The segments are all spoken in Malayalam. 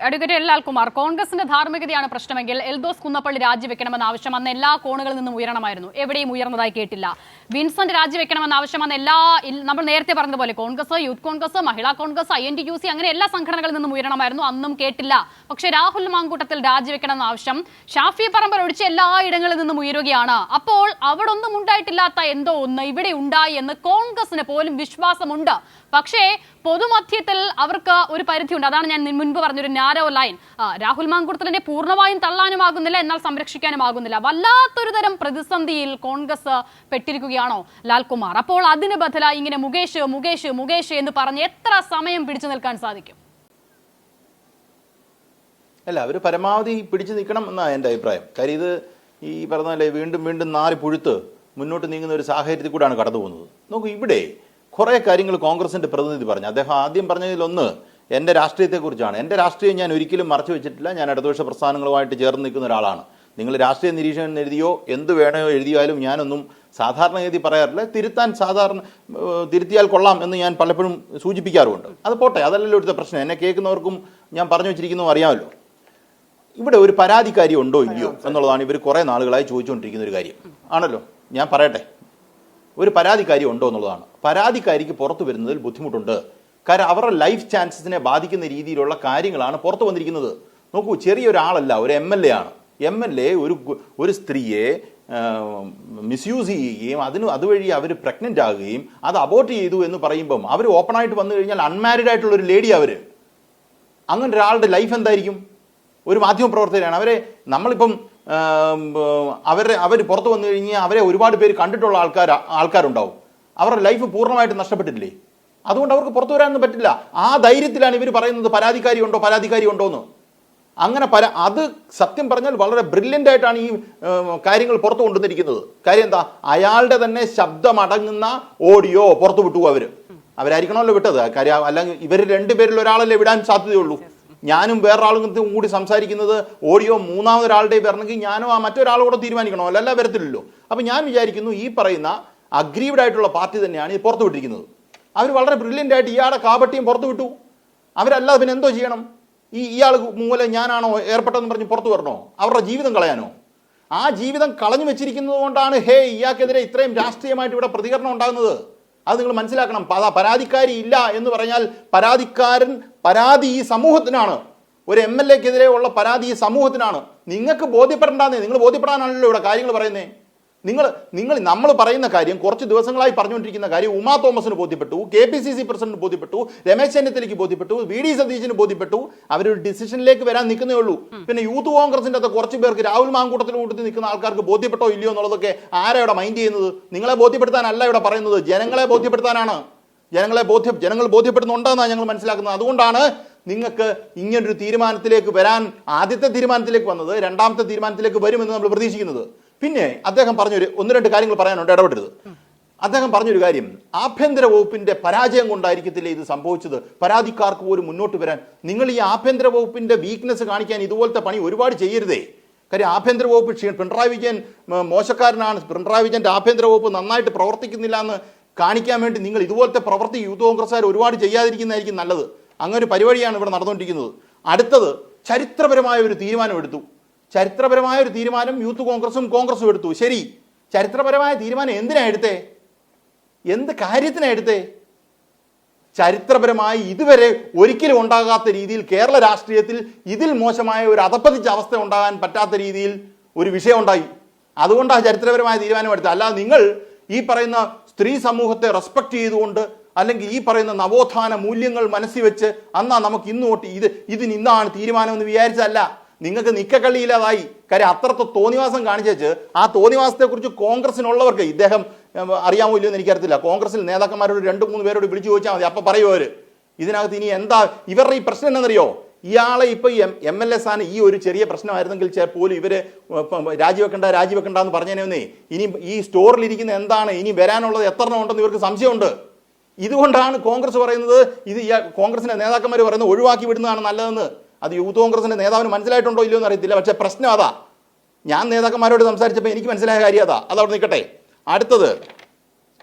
അഡ്വക്കേറ്റ് ലാൽകുമാർ, കോൺഗ്രസിന്റെ ധാർമ്മികതയാണ് പ്രശ്നമെങ്കിൽ എൽദോസ് കുന്നപ്പള്ളി രാജിവെക്കണമെന്ന ആവശ്യം അന്ന് എല്ലാ കോണുകളിൽ നിന്നും ഉയരണമായിരുന്നു. എവിടെയും ഉയർന്നതായി കേട്ടില്ല. വിൻസെന്റ് രാജിവെക്കണമെന്ന ആവശ്യം അന്ന് നമ്മൾ നേരത്തെ പറഞ്ഞതുപോലെ കോൺഗ്രസ്, യൂത്ത് കോൺഗ്രസ്, മഹിളാ കോൺഗ്രസ്, INTUC അങ്ങനെ എല്ലാ സംഘടനകളിൽ നിന്നും ഉയരണമായിരുന്നു. അന്നും കേട്ടില്ല. പക്ഷേ രാഹുൽ മാങ്കൂട്ടത്തിൽ രാജിവെക്കണമെന്ന ആവശ്യം ഷാഫി പറമ്പിൽ ഒഴിച്ച് എല്ലായിടങ്ങളിൽ നിന്നും ഉയരുകയാണ്. അപ്പോൾ അവിടെ ഒന്നും ഉണ്ടായിട്ടില്ലാത്ത എന്തോ ഒന്ന് ഇവിടെ ഉണ്ടായി എന്ന് കോൺഗ്രസിന് പോലും വിശ്വാസമുണ്ട്. പക്ഷേ പൊതുമധ്യത്തിൽ അവർക്ക് ഒരു പരിധിയുണ്ട്. അതാണ് ഞാൻ മുൻപ് പറഞ്ഞൊരു നാരോ ലൈൻ. രാഹുൽ മാങ്കൂട്ടത്തിലിനെ പൂർണ്ണമായും തള്ളാനുമാകുന്നില്ല, എന്നാൽ സംരക്ഷിക്കാനുമാകുന്നില്ല. വല്ലാത്തൊരു തരം പ്രതിസന്ധിയിൽ കോൺഗ്രസ് പെട്ടിരിക്കുകയാണോ ലാൽകുമാർ? അപ്പോൾ അതിന് ബദലായി ഇങ്ങനെ മുകേഷ് മുകേഷ് മുകേഷ് എന്ന് പറഞ്ഞ് എത്ര സമയം പിടിച്ചു നിൽക്കാൻ സാധിക്കും? അല്ല, അവർ പരമാവധി പിടിച്ചു നിൽക്കണം എന്നാണ് എൻ്റെ അഭിപ്രായം. കാര്യം ഇത് ഈ പറഞ്ഞ വീണ്ടും വീണ്ടും നാല് പുഴുത്ത് മുന്നോട്ട് നീങ്ങുന്ന ഒരു സാഹചര്യത്തിൽ കൂടെയാണ് കടന്നു പോകുന്നത്. നോക്കൂ, ഇവിടെ കുറേ കാര്യങ്ങൾ കോൺഗ്രസിന്റെ പ്രതിനിധി പറഞ്ഞു. അദ്ദേഹം ആദ്യം പറഞ്ഞതിലൊന്ന് എൻ്റെ രാഷ്ട്രീയത്തെക്കുറിച്ചാണ്. എൻ്റെ രാഷ്ട്രീയം ഞാൻ ഒരിക്കലും മറച്ചു വെച്ചിട്ടില്ല. ഞാൻ ഇടതുപക്ഷ പ്രസ്ഥാനങ്ങളുമായിട്ട് ചേർന്ന് നിൽക്കുന്ന ഒരാളാണ്. നിങ്ങൾ രാഷ്ട്രീയ നിരീക്ഷകൻ എഴുതിയോ എന്ത് വേണോ എഴുതിയാലും ഞാനൊന്നും സാധാരണഗതി പറയാറില്ല. തിരുത്തിയാൽ കൊള്ളാം എന്ന് ഞാൻ പലപ്പോഴും സൂചിപ്പിക്കാറുമുണ്ട്. അത് പോട്ടെ, അതല്ലല്ലോ ഇവിടുത്തെ പ്രശ്നം. എന്നെ കേൾക്കുന്നവർക്കും ഞാൻ പറഞ്ഞു വെച്ചിരിക്കുന്നു അറിയാമല്ലോ. ഇവിടെ ഒരു പരാതിക്കാരി ഉണ്ടോ ഇല്ലയോ എന്നുള്ളതാണ് ഇവർ കുറേ നാളുകളായി ചോദിച്ചുകൊണ്ടിരിക്കുന്ന ഒരു കാര്യം ആണല്ലോ. ഞാൻ പറയട്ടെ, ഒരു പരാതിക്കാരി ഉണ്ടോ എന്നുള്ളതാണ്. പരാതിക്കാരിക്ക് പുറത്തു വരുന്നതിൽ ബുദ്ധിമുട്ടുണ്ട്. കാരണം അവരുടെ ലൈഫ് ചാൻസസിനെ ബാധിക്കുന്ന രീതിയിലുള്ള കാര്യങ്ങളാണ് പുറത്തു വന്നിരിക്കുന്നത്. നോക്കൂ, ചെറിയൊരാളല്ല, ഒരു MLA ആണ്. MLA ഒരു സ്ത്രീയെ മിസ്യൂസ് ചെയ്യുകയും അതുവഴി അവർ പ്രഗ്നന്റ് ആകുകയും അത് അബോർട്ട് ചെയ്തു എന്ന് പറയുമ്പം അവർ ഓപ്പണായിട്ട് വന്നു കഴിഞ്ഞാൽ അൺമാരിഡ് ആയിട്ടുള്ള ഒരു ലേഡി അവർ. അങ്ങനെ ഒരാളുടെ ലൈഫ് എന്തായിരിക്കും? ഒരു മാധ്യമപ്രവർത്തകരാണ് അവരെ. നമ്മളിപ്പം അവർ പുറത്തു വന്നു കഴിഞ്ഞാൽ അവരെ ഒരുപാട് പേര് കണ്ടിട്ടുള്ള ആൾക്കാരുണ്ടാവും. അവരുടെ ലൈഫ് പൂർണ്ണമായിട്ട് നഷ്ടപ്പെട്ടിട്ടില്ലേ? അതുകൊണ്ട് അവർക്ക് പുറത്തു വരാനൊന്നും പറ്റില്ല. ആ ധൈര്യത്തിലാണ് ഇവർ പറയുന്നത് പരാതിക്കാരി ഉണ്ടോ എന്ന്. അങ്ങനെ അത് സത്യം പറഞ്ഞാൽ വളരെ ബ്രില്യൻ്റ് ആയിട്ടാണ് ഈ കാര്യങ്ങൾ പുറത്തു കൊണ്ടുവന്നിരിക്കുന്നത്. കാര്യം എന്താ? അയാളുടെ തന്നെ ശബ്ദമടങ്ങുന്ന ഓഡിയോ പുറത്തു വിട്ടു. അവരായിരിക്കണമല്ലോ വിട്ടത്. കാര്യം അല്ലെങ്കിൽ ഇവർ രണ്ടുപേരിൽ ഒരാളല്ലേ വിടാൻ സാധ്യതയുള്ളൂ. ഞാനും വേറൊരാളും കൂടി സംസാരിക്കുന്നത് ഓഡിയോ മൂന്നാമതൊരാളുടെ വരണമെങ്കിൽ ഞാനോ ആ മറ്റൊരാളോട് തീരുമാനിക്കണോ? അല്ല, വരത്തില്ലല്ലോ. അപ്പം ഞാൻ വിചാരിക്കുന്നു ഈ പറയുന്ന അഗ്രീവ്ഡ് ആയിട്ടുള്ള പാർട്ടി തന്നെയാണ് ഇത് പുറത്തു വിട്ടിരിക്കുന്നത്. അവർ വളരെ ബ്രില്യൻ്റ് ആയിട്ട് ഇയാളുടെ കാപട്യം പുറത്തു വിട്ടു. അവരല്ലാതെ പിന്നെ എന്തോ ചെയ്യണം? ഇയാൾ മൂലം ഞാനാണോ ഏർപ്പെട്ടെന്ന് പറഞ്ഞ് പുറത്തു വരണോ? അവരുടെ ജീവിതം കളയാനോ? ആ ജീവിതം കളഞ്ഞു വെച്ചിരിക്കുന്നത് കൊണ്ടാണ് ഇയാൾക്കെതിരെ ഇത്രയും രാഷ്ട്രീയമായിട്ട് ഇവിടെ പ്രതികരണം ഉണ്ടാകുന്നത്. അത് നിങ്ങൾ മനസ്സിലാക്കണം. പരാതിക്കാരി ഇല്ല എന്ന് പറഞ്ഞാൽ പരാതി ഈ സമൂഹത്തിനാണ്. ഒരു MLA-ക്കെതിരെ ഉള്ള പരാതി ഈ സമൂഹത്തിനാണ്. നിങ്ങൾക്ക് ബോധ്യപ്പെടേണ്ടെന്നേ. നിങ്ങൾ ബോധ്യപ്പെടാനാണല്ലോ ഇവിടെ കാര്യങ്ങൾ പറയുന്നേ. നമ്മൾ പറയുന്ന കാര്യം കുറച്ച് ദിവസങ്ങളായി പറഞ്ഞുകൊണ്ടിരിക്കുന്ന കാര്യം ഉമാ തോമസിന് ബോധ്യപ്പെട്ടു, KPCC പ്രസിഡന്റ് ബോധ്യപ്പെട്ടു, രമേശ് ചെന്നിത്തലയ്ക്ക് ബോധ്യപ്പെട്ടു, VD സതീശന് ബോധ്യപ്പെട്ടു. അവരൊരു ഡിസിഷനിലേക്ക് വരാൻ നിൽക്കുന്നേ ഉള്ളൂ. പിന്നെ യൂത്ത് കോൺഗ്രസിന്റെ അകത്ത് കുറച്ച് പേർക്ക് രാഹുൽ മാങ്കൂട്ടത്തിൽ കൂട്ടത്തിൽ നിൽക്കുന്ന ആൾക്കാർക്ക് ബോധ്യപ്പെട്ടോ ഇല്ലയോ എന്നുള്ളതൊക്കെ ആരാ ഇവിടെ മൈൻഡ് ചെയ്യുന്നത്? നിങ്ങളെ ബോധ്യപ്പെടുത്താനല്ല ഇവിടെ പറയുന്നത്, ജനങ്ങളെ ബോധ്യപ്പെടുത്താനാണ്. ജനങ്ങൾ ബോധ്യപ്പെടുന്നുണ്ടെന്നാണ് ഞങ്ങൾ മനസ്സിലാക്കുന്നത്. അതുകൊണ്ടാണ് നിങ്ങൾക്ക് ഇങ്ങനൊരു തീരുമാനത്തിലേക്ക് വരാൻ, ആദ്യത്തെ തീരുമാനത്തിലേക്ക് വന്നത് രണ്ടാമത്തെ തീരുമാനത്തിലേക്ക് വരുമെന്ന് നമ്മൾ പ്രതീക്ഷിക്കുന്നത്. പിന്നെ അദ്ദേഹം പറഞ്ഞൊരു 1-2 കാര്യങ്ങൾ പറയാനുണ്ട്, ഇടപെടരുത്. അദ്ദേഹം പറഞ്ഞൊരു കാര്യം, ആഭ്യന്തര വകുപ്പിന്റെ പരാജയം കൊണ്ടായിരിക്കത്തില്ലേ ഇത് സംഭവിച്ചത്? പരാതിക്കാർക്ക് പോലും മുന്നോട്ട് വരാൻ. നിങ്ങൾ ഈ ആഭ്യന്തര വകുപ്പിന്റെ വീക്ക്നെസ് കാണിക്കാൻ ഇതുപോലത്തെ പണി ഒരുപാട് ചെയ്യരുതേ. കാര്യം ആഭ്യന്തര വകുപ്പ് പിണറായി വിജയൻ മോശക്കാരനാണ്, പിണറായി വിജയന്റെ ആഭ്യന്തര വകുപ്പ് നന്നായിട്ട് പ്രവർത്തിക്കുന്നില്ല എന്ന് കാണിക്കാൻ വേണ്ടി നിങ്ങൾ ഇതുപോലത്തെ പ്രവൃത്തി യൂത്ത് കോൺഗ്രസ്സുകാർ ഒരുപാട് ചെയ്യാതിരിക്കുന്നതായിരിക്കും നല്ലത്. അങ്ങനെ ഒരു പരിപാടിയാണ് ഇവിടെ നടന്നുകൊണ്ടിരിക്കുന്നത്. അടുത്തത്, ചരിത്രപരമായ ഒരു തീരുമാനം എടുത്തു. ചരിത്രപരമായ ഒരു തീരുമാനം യൂത്ത് കോൺഗ്രസും എടുത്തു. ശരി, ചരിത്രപരമായ തീരുമാനം എന്തിനാ എടുത്തേ? എന്ത് കാര്യത്തിനാണ് എടുത്തേ? ചരിത്രപരമായി ഇതുവരെ ഒരിക്കലും ഉണ്ടാകാത്ത രീതിയിൽ കേരള രാഷ്ട്രീയത്തിൽ ഇതിൽ മോശമായ ഒരു അധപ്പതിച്ച അവസ്ഥ ഉണ്ടാകാൻ പറ്റാത്ത രീതിയിൽ ഒരു വിഷയം ഉണ്ടായി. അതുകൊണ്ടാണ് ചരിത്രപരമായ തീരുമാനം എടുത്തത്. അല്ലാതെ നിങ്ങൾ ഈ പറയുന്ന സ്ത്രീ സമൂഹത്തെ റെസ്പെക്ട് ചെയ്തുകൊണ്ട്, അല്ലെങ്കിൽ ഈ പറയുന്ന നവോത്ഥാന മൂല്യങ്ങൾ മനസ്സിൽ വെച്ച് നമുക്ക് ഇന്ന് തൊട്ട് ഇതിന് ഇന്നാണ് തീരുമാനം എന്ന് വിചാരിച്ചതല്ല. നിങ്ങൾക്ക് നിക്കക്കള്ളിയില്ലാതായി. കാര്യം അത്രത്തെ തോന്നിവാസം കാണിച്ചേച്ച് ആ തോന്നിവാസത്തെക്കുറിച്ച് കോൺഗ്രസിനുള്ളവർക്ക്, ഇദ്ദേഹം അറിയാമോ ഇല്ലയോ എന്ന് എനിക്കറിയത്തില്ല, കോൺഗ്രസിൽ നേതാക്കന്മാരോട് 2-3 പേരോട് വിളിച്ചു ചോദിച്ചാൽ മതി, അപ്പം പറയുമോ അവർ. ഇതിനകത്ത് ഇനി എന്താ ഇവരുടെ ഈ പ്രശ്നം എന്താണെന്നറിയോ? ഇയാളെ ഇപ്പോൾ MLA സ്ഥാനം ഈ ഒരു ചെറിയ പ്രശ്നമായിരുന്നെങ്കിൽ പോലും ഇവർ രാജിവെക്കണ്ട എന്ന് പറഞ്ഞേനേ. ഇനി ഈ സ്റ്റോറിലിരിക്കുന്ന എന്താണ്, ഇനി വരാനുള്ളത് എത്ര ഉണ്ടെന്ന് ഇവർക്ക് സംശയമുണ്ട്. ഇതുകൊണ്ടാണ് കോൺഗ്രസ് പറയുന്നത്, കോൺഗ്രസിന്റെ നേതാക്കന്മാർ പറയുന്നത് ഒഴിവാക്കി വിടുന്നതാണ് നല്ലതെന്ന്. അത് യൂത്ത് കോൺഗ്രസിന്റെ നേതാവിന് മനസ്സിലായിട്ടുണ്ടോ ഇല്ലയോ എന്ന് അറിയത്തില്ല. പക്ഷേ പ്രശ്നം അതാ. ഞാൻ നേതാക്കന്മാരോട് സംസാരിച്ചപ്പോൾ എനിക്ക് മനസ്സിലായ കാര്യം അതാ. അതവിടെ നിൽക്കട്ടെ. അടുത്തത്,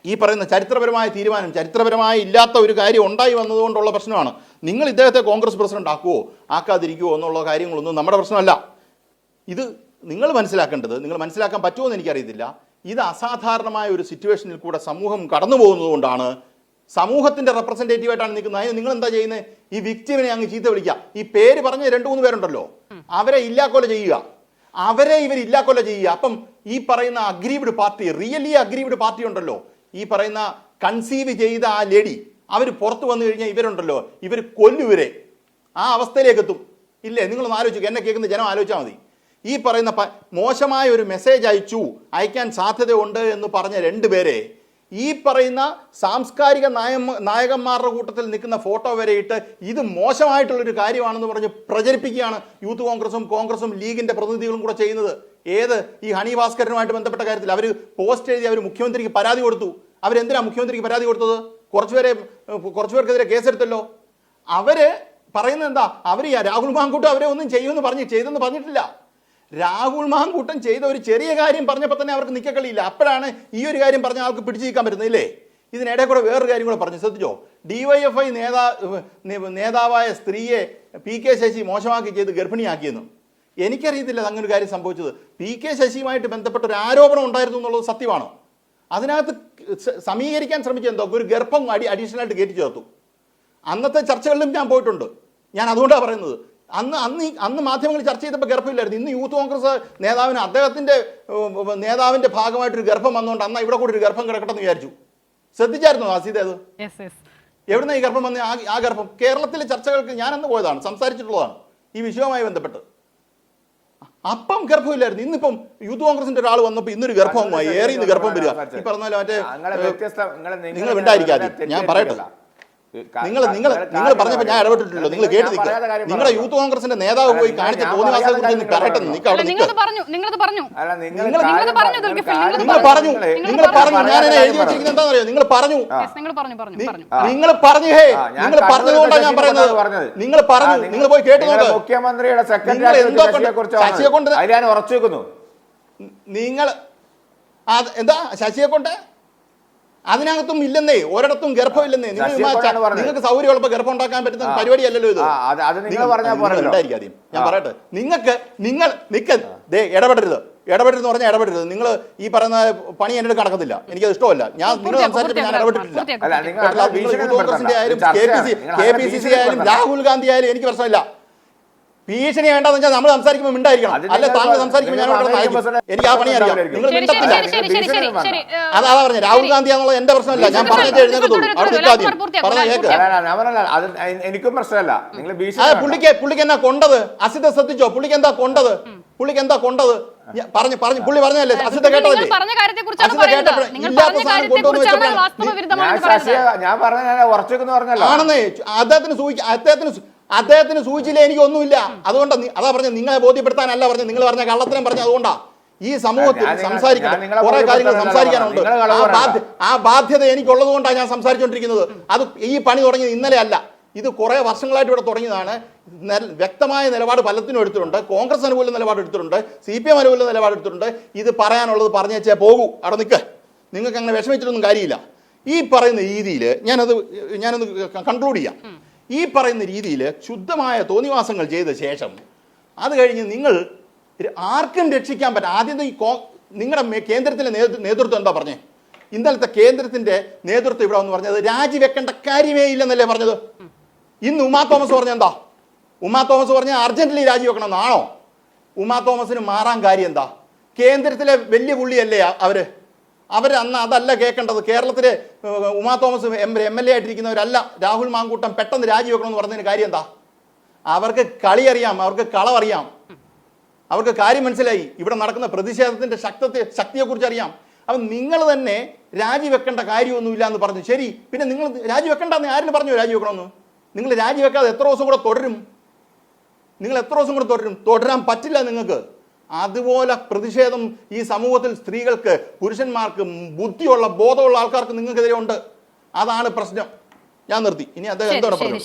ഈ പറയുന്ന ചരിത്രപരമായ തീരുമാനം, ചരിത്രപരമായി ഇല്ലാത്ത ഒരു കാര്യം ഉണ്ടായി വന്നതുകൊണ്ടുള്ള പ്രശ്നമാണ്. നിങ്ങൾ ഇദ്ദേഹത്തെ കോൺഗ്രസ് പ്രസിഡന്റ് ആക്കുവോ ആക്കാതിരിക്കുവോ എന്നുള്ള കാര്യങ്ങളൊന്നും നമ്മുടെ പ്രശ്നമല്ല. ഇത് നിങ്ങൾ മനസ്സിലാക്കേണ്ടത്, നിങ്ങൾ മനസ്സിലാക്കാൻ പറ്റുമോ എന്ന് എനിക്കറിയത്തില്ല. ഇത് അസാധാരണമായ ഒരു സിറ്റുവേഷനിൽ കൂടെ സമൂഹം കടന്നു പോകുന്നതുകൊണ്ടാണ്, സമൂഹത്തിന്റെ റെപ്രസെന്റേറ്റീവായിട്ടാണ് നിൽക്കുന്നത്. അതിന് നിങ്ങൾ എന്താ ചെയ്യുന്നത്? ഈ വിക്ടിമിനെ അങ്ങ് ചീത്ത വിളിക്കുക. ഈ പേര് പറഞ്ഞ 2-3 പേരുണ്ടല്ലോ, അവരെ ഇല്ലാക്കൊല ചെയ്യുക, അവരെ ഇവർ ഇല്ലാക്കൊല ചെയ്യുക. അപ്പം ഈ പറയുന്ന aggrieved party, really aggrieved party ഉണ്ടല്ലോ, ഈ പറയുന്ന കൺസീവ് ചെയ്ത ആ ലേഡി, അവർ പുറത്തു വന്നു കഴിഞ്ഞാൽ ഇവരുണ്ടല്ലോ, ഇവർ കൊല്ലുവരെ ആ അവസ്ഥയിലേക്ക് എത്തും. ഇല്ലേ? നിങ്ങളൊന്ന് ആലോചിക്കുക, എന്നെ കേൾക്കുന്ന ജനം ആലോചിച്ചാൽ മതി. ഈ പറയുന്ന മോശമായ ഒരു മെസ്സേജ് അയക്കാൻ സാധ്യതയുണ്ട് എന്ന് പറഞ്ഞ 2 പേരെ ഈ പറയുന്ന സാംസ്കാരിക നായകന്മാരുടെ കൂട്ടത്തിൽ നിൽക്കുന്ന ഫോട്ടോ വരെ ഇട്ട് ഇത് മോശമായിട്ടുള്ളൊരു കാര്യമാണെന്ന് പറഞ്ഞ് പ്രചരിപ്പിക്കുകയാണ് യൂത്ത് കോൺഗ്രസും ലീഗിന്റെ പ്രതിനിധികളും കൂടെ ചെയ്യുന്നത്. ഏത് ഈ ഹണി ഭാസ്കരനുമായിട്ട് ബന്ധപ്പെട്ട കാര്യത്തിൽ അവർ പോസ്റ്റ് എഴുതി അവർ മുഖ്യമന്ത്രിക്ക് പരാതി കൊടുത്തു. അവരെന്തിനാ മുഖ്യമന്ത്രിക്ക് പരാതി കൊടുത്തത്? കുറച്ചു പേർക്കെതിരെ കേസെടുത്തല്ലോ. അവര് പറയുന്നത് എന്താ? അവർ രാഹുൽ മാങ്കൂട്ടം അവരെ ഒന്നും ചെയ്തെന്ന് പറഞ്ഞിട്ടില്ല. രാഹുൽ മാങ്കൂട്ടം ചെയ്ത ഒരു ചെറിയ കാര്യം പറഞ്ഞപ്പോൾ തന്നെ അവർക്ക് നിൽക്കക്കളിയില്ല. അപ്പോഴാണ് ഈ ഒരു കാര്യം പറഞ്ഞ ആൾക്ക് പിടിച്ചു നിൽക്കാൻ പറ്റുന്നില്ലേ? ഇതിനിടെ കൂടെ വേറൊരു കാര്യം കൂടെ പറഞ്ഞു, ശ്രദ്ധിച്ചോ? DYFI നേതാവായ സ്ത്രീയെ PK ശശി മോശമാക്കി ചെയ്ത് ഗർഭിണിയാക്കിയെന്ന്. എനിക്കറിയത്തില്ല അങ്ങനെ ഒരു കാര്യം സംഭവിച്ചത്. PK ശശിയുമായിട്ട് ബന്ധപ്പെട്ട ഒരു ആരോപണം ഉണ്ടായിരുന്നു എന്നുള്ളത് സത്യമാണ്. അതിനകത്ത് സമീകരിക്കാൻ ശ്രമിച്ചെന്തോ ഒരു ഗർഭം അഡീഷണലായിട്ട് കയറ്റി ചേർത്തു. അന്നത്തെ ചർച്ചകളിലും ഞാൻ പോയിട്ടുണ്ട്. ഞാൻ അതുകൊണ്ടാണ് പറയുന്നത്. അന്ന് മാധ്യമങ്ങൾ ചർച്ച ചെയ്തപ്പോൾ ഗർഭമില്ലായിരുന്നു. ഇന്ന് യൂത്ത് കോൺഗ്രസ് നേതാവിന് നേതാവിന്റെ ഭാഗമായിട്ടൊരു ഗർഭം വന്നുകൊണ്ട് അന്ന് ഇവിടെ കൂടി ഒരു ഗർഭം കിടക്കട്ടെന്ന് വിചാരിച്ചു. ശ്രദ്ധിച്ചായിരുന്നു ആസിദ്? അത് എവിടുന്ന ഈ ഗർഭം വന്ന ആ ഗർഭം? കേരളത്തിലെ ചർച്ചകൾക്ക് ഞാൻ അന്ന് പോയതാണ്, സംസാരിച്ചിട്ടുള്ളതാണ് ഈ വിഷയവുമായി ബന്ധപ്പെട്ട്. അപ്പം ഗർഭമില്ലായിരുന്നു. ഇന്നിപ്പം യൂത്ത് കോൺഗ്രസിന്റെ ഒരാൾ വന്നപ്പോൾ ഇന്നൊരു ഗർഭമായി ഏറിയെന്ന് ഗർഭം വരിക. ഈ പറഞ്ഞാൽ മറ്റേ നിങ്ങൾ ഉണ്ടായിരിക്കാതെ ഞാൻ പറയട്ടെ. നിങ്ങൾ പറഞ്ഞപ്പോൾ ഞാൻ ഇടപെട്ടിട്ടില്ലല്ലോ, നിങ്ങൾ കേട്ട് നിൽക്കുക. നിങ്ങളുടെ യൂത്ത് കോൺഗ്രസിന്റെ നേതാവ് പോയി കാണിച്ച തോന്നിവാസത്തെ കുറിച്ച് പറയട്ടെ. നിങ്ങൾ പറഞ്ഞു ഞാൻ എഴുതി വെച്ചിരിക്കുന്നത് എന്താണെന്നറിയോ? നിങ്ങൾ പറഞ്ഞു പറഞ്ഞതുകൊണ്ടാണ് ഞാൻ പറയുന്നത്. നിങ്ങൾ പറഞ്ഞു, നിങ്ങൾ പോയി കേട്ട് നോക്ക്. മുഖ്യമന്ത്രിയുടെ സെക്രട്ടറിയെ കുറിച്ച് ഉറച്ചു വെക്കുന്നു. നിങ്ങൾ എന്താ ശശിയെ കൊണ്ട് അതിനകത്തും ഇല്ലെന്നേ, ഒരിടത്തും ഗർഭമില്ലെന്നേ. നിങ്ങൾക്ക് സൗകര്യം ഉള്ളപ്പോൾ ഗർഭം ഉണ്ടാക്കാൻ പറ്റുന്ന പരിപാടിയല്ലല്ലോ ഇത്. ഉണ്ടായിരിക്കും. ഞാൻ പറയട്ടെ, നിങ്ങൾ ഇടപെടരുതെന്ന് പറഞ്ഞാൽ ഇടപെടരുത്. നിങ്ങൾ ഈ പറയുന്ന പണി എൻ്റെ അടുത്ത് നടക്കത്തില്ല, എനിക്കത് ഇഷ്ടമല്ല. നിങ്ങൾ സംസാരിച്ചപ്പോൾ ഞാൻ ഇടപെട്ടിട്ടില്ല. കോൺഗ്രസിന്റെ ആയാലും KPCC ആയാലും രാഹുൽ ഗാന്ധി ആയാലും എനിക്ക് പ്രശ്നമില്ല. ഭീഷണി വേണ്ടെന്ന് വെച്ചാൽ നമ്മൾ സംസാരിക്കുമ്പോൾ മിണ്ടായിരിക്കണം. അല്ല താങ്കൾ സംസാരിക്കുമ്പോൾ ഞാൻ എനിക്ക് ആ പണി അറിയാം. നിങ്ങൾ മിണ്ടത്തില്ല. അതാ പറഞ്ഞ രാഹുൽ ഗാന്ധി എന്നുള്ളത് എന്റെ പ്രശ്നമല്ല. ഞാൻ പറഞ്ഞേ എഴുന്നേക്കത്തുള്ളൂ. എനിക്കും പ്രശ്നമല്ല. നിങ്ങൾ പുള്ളിക്ക് എന്നാ കൊണ്ടത്? അസിത ശ്രദ്ധിച്ചോ? പുള്ളിക്ക് എന്താ കൊണ്ടത്? പുള്ളി പറഞ്ഞല്ലേ? അസിത കേട്ടതല്ലേ? ഞാൻ പറഞ്ഞ ഉറച്ചെന്ന് പറഞ്ഞല്ലോ ആണെന്നേ. അദ്ദേഹത്തിന് സൂചിച്ചില്ല, എനിക്കൊന്നുമില്ല. അതുകൊണ്ട് അതാ പറഞ്ഞ നിങ്ങളെ ബോധ്യപ്പെടുത്താനല്ല പറഞ്ഞ, നിങ്ങൾ പറഞ്ഞ കള്ളത്തിനും പറഞ്ഞ. അതുകൊണ്ടാ ഈ സമൂഹത്തിൽ സംസാരിക്കണം, കുറെ കാര്യങ്ങൾ സംസാരിക്കാനുണ്ട്. ആ ബാധ്യത എനിക്കുള്ളത് കൊണ്ടാണ് ഞാൻ സംസാരിച്ചുകൊണ്ടിരിക്കുന്നത്. അത് ഈ പണി തുടങ്ങിയത് ഇന്നലെ അല്ല, ഇത് കുറെ വർഷങ്ങളായിട്ട് ഇവിടെ തുടങ്ങിയതാണ്. വ്യക്തമായ നിലപാട് പലത്തിനും എടുത്തിട്ടുണ്ട്. കോൺഗ്രസ് അനുകൂല നിലപാട് എടുത്തിട്ടുണ്ട്, CPM അനുകൂല നിലപാട് എടുത്തിട്ടുണ്ട്. ഇത് പറയാനുള്ളത് പറഞ്ഞു വെച്ചേ പോകൂ. അവിടെ നിൽക്ക്. നിങ്ങൾക്ക് അങ്ങനെ വിഷമിച്ചിട്ടൊന്നും കാര്യമില്ല. ഈ പറയുന്ന രീതിയിൽ ഞാനൊന്ന് കൺക്ലൂഡ് ചെയ്യാം. ഈ പറയുന്ന രീതിയിൽ ശുദ്ധമായ തോന്നിവാസങ്ങൾ ചെയ്ത ശേഷം അത് കഴിഞ്ഞ് നിങ്ങൾ ആർക്കും രക്ഷിക്കാൻ പറ്റും. ആദ്യം നിങ്ങളുടെ കേന്ദ്രത്തിലെ നേതൃത്വം എന്താ പറഞ്ഞേ? ഇന്നലത്തെ കേന്ദ്രത്തിന്റെ നേതൃത്വം ഇവിടെ വന്ന് പറഞ്ഞത് രാജിവെക്കേണ്ട കാര്യമേ ഇല്ലെന്നല്ലേ പറഞ്ഞത്. ഇന്ന് ഉമാ തോമസ് പറഞ്ഞ എന്താ? ഉമാ തോമസ് പറഞ്ഞ അർജന്റലി രാജിവെക്കണം എന്നാണോ? ഉമാ തോമസിന് മാറാൻ കാര്യം എന്താ? കേന്ദ്രത്തിലെ വലിയ പുള്ളിയല്ലേ അവർ അന്ന് അതല്ല കേൾക്കേണ്ടത്. കേരളത്തിലെ ഉമാ തോമസ് MLA ആയിട്ടിരിക്കുന്നവരല്ല രാഹുൽ മാങ്കൂട്ടം പെട്ടെന്ന് രാജിവെക്കണമെന്ന് പറഞ്ഞതിന് കാര്യം എന്താ? അവർക്ക് കളി അറിയാം, അവർക്ക് കളവറിയാം, അവർക്ക് കാര്യം മനസ്സിലായി. ഇവിടെ നടക്കുന്ന പ്രതിഷേധത്തിന്റെ ശക്തിയെക്കുറിച്ച് അറിയാം. അപ്പം നിങ്ങൾ തന്നെ രാജിവെക്കേണ്ട കാര്യമൊന്നുമില്ല എന്ന് പറഞ്ഞു. ശരി, പിന്നെ നിങ്ങൾ രാജിവെക്കേണ്ടെന്ന് ആരും പറഞ്ഞു രാജിവെക്കണമെന്ന്? നിങ്ങൾ രാജിവെക്കാതെ എത്ര ദിവസം കൂടെ തുടരും? തുടരാൻ പറ്റില്ല നിങ്ങൾക്ക്. അതുപോലെ പ്രതിഷേധം ഈ സമൂഹത്തിൽ സ്ത്രീകൾക്ക്, പുരുഷന്മാർക്ക്, ബോധമുള്ള ആൾക്കാർക്ക് നിങ്ങൾക്കെതിരെ ഉണ്ട്. അതാണ് പ്രശ്നം. ഞാൻ നിർത്തി. ഇനി അദ്ദേഹം എന്തോടെ പറഞ്ഞു?